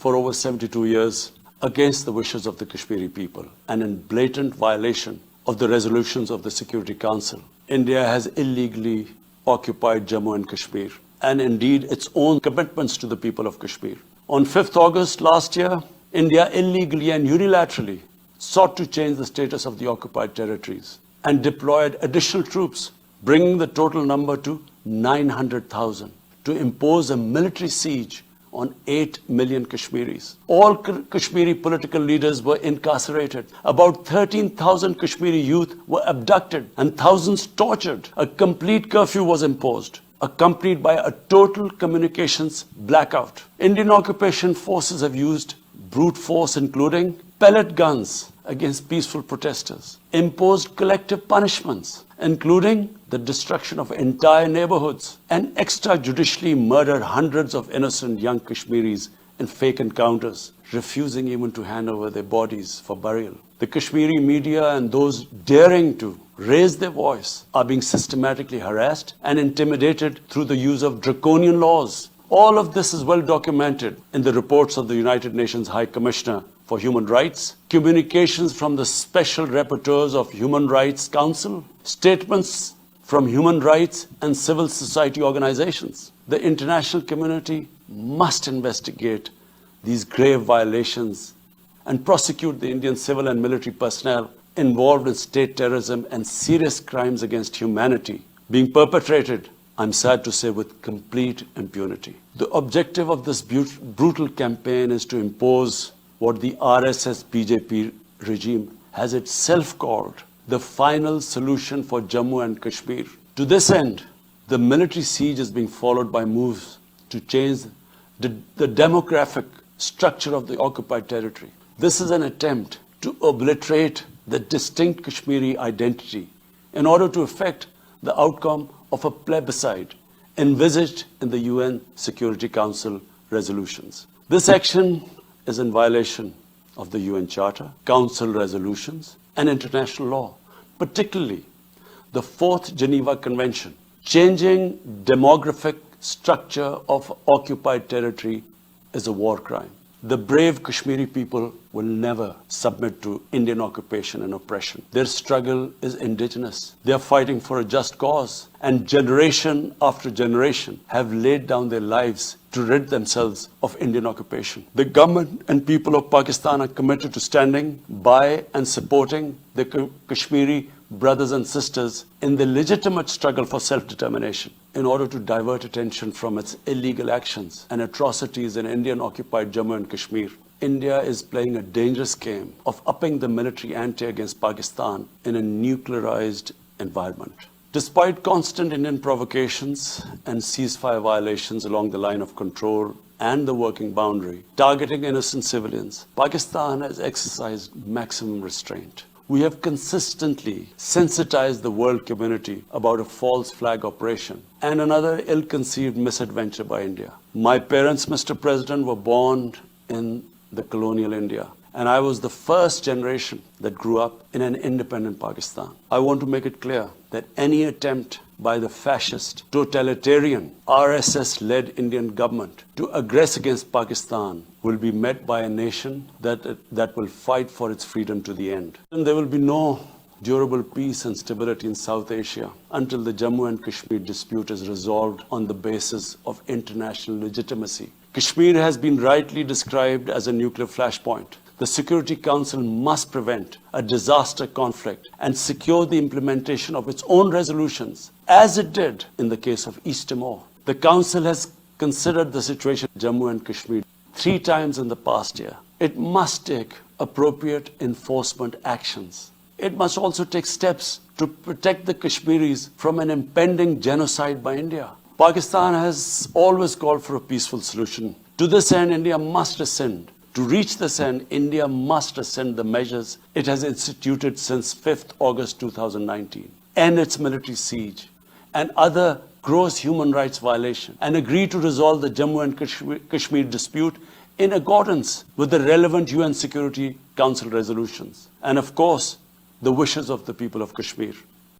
for over 72 years against the wishes of the Kashmiri people and in blatant violation of the resolutions of the Security Council. India has illegally occupied Jammu and Kashmir and indeed its own commitments to the people of Kashmir. On 5th August last year, India illegally and unilaterally sought to change the status of the occupied territories and deployed additional troops, bringing the total number to 900,000, to impose a military siege on 8 million Kashmiris. All Kashmiri political leaders were incarcerated. About 13,000 Kashmiri youth were abducted and thousands tortured. A complete curfew was imposed, accompanied by a total communications blackout. Indian occupation forces have used brute force, including pellet guns against peaceful protesters, imposed collective punishments, including the destruction of entire neighborhoods, and extrajudicially murdered hundreds of innocent young Kashmiris in fake encounters, refusing even to hand over their bodies for burial. The Kashmiri media and those daring to raise their voice are being systematically harassed and intimidated through the use of draconian laws. All of this is well documented in the reports of the United Nations High Commissioner for Human Rights, communications from the Special Rapporteurs of Human Rights Council, statements from human rights and civil society organizations. The international community must investigate these grave violations and prosecute the Indian civil and military personnel involved in state terrorism and serious crimes against humanity being perpetrated, I'm sad to say, with complete impunity. The objective of this brutal campaign is to impose what the RSS BJP regime has itself called the final solution for Jammu and Kashmir. To this end, the military siege is being followed by moves to change the demographic structure of the occupied territory. This is an attempt to obliterate the distinct Kashmiri identity in order to effect the outcome of a plebiscite envisaged in the UN Security Council resolutions. This action is in violation of the UN Charter, Council resolutions, and international law, particularly the 4th Geneva Convention. Changing demographic structure of occupied territory is a war crime. The brave Kashmiri people will never submit to Indian occupation and oppression. Their struggle is indigenous. They are fighting for a just cause, and generation after generation have laid down their lives to rid themselves of Indian occupation. The government and people of Pakistan are committed to standing by and supporting the Kashmiri brothers and sisters in the legitimate struggle for self-determination in order to divert attention from its illegal actions and atrocities in Indian-occupied Jammu and Kashmir. India is playing a dangerous game of upping the military ante against Pakistan in a nuclearized environment. Despite constant Indian provocations and ceasefire violations along the line of control and the working boundary, targeting innocent civilians, Pakistan has exercised maximum restraint. We have consistently sensitized the world community about a false flag operation and another ill-conceived misadventure by India. My parents, Mr. President, were born in the colonial India, and I was the first generation that grew up in an independent Pakistan. I want to make it clear that any attempt by the fascist, totalitarian, RSS-led Indian government to aggress against Pakistan will be met by a nation that will fight for its freedom to the end. And there will be no durable peace and stability in South Asia until the Jammu and Kashmir dispute is resolved on the basis of international legitimacy. Kashmir has been rightly described as a nuclear flashpoint. The Security Council must prevent a disaster conflict and secure the implementation of its own resolutions, as it did in the case of East Timor. The Council has considered the situation in Jammu and Kashmir 3 times in the past year. It must take appropriate enforcement actions. It must also take steps to protect the Kashmiris from an impending genocide by India. Pakistan has always called for a peaceful solution. To this end, India must ascend. To reach this end, India must rescind the measures it has instituted since 5th August 2019, end its military siege and other gross human rights violations, and agree to resolve the Jammu and Kashmir dispute in accordance with the relevant UN Security Council resolutions and, of course, the wishes of the people of Kashmir.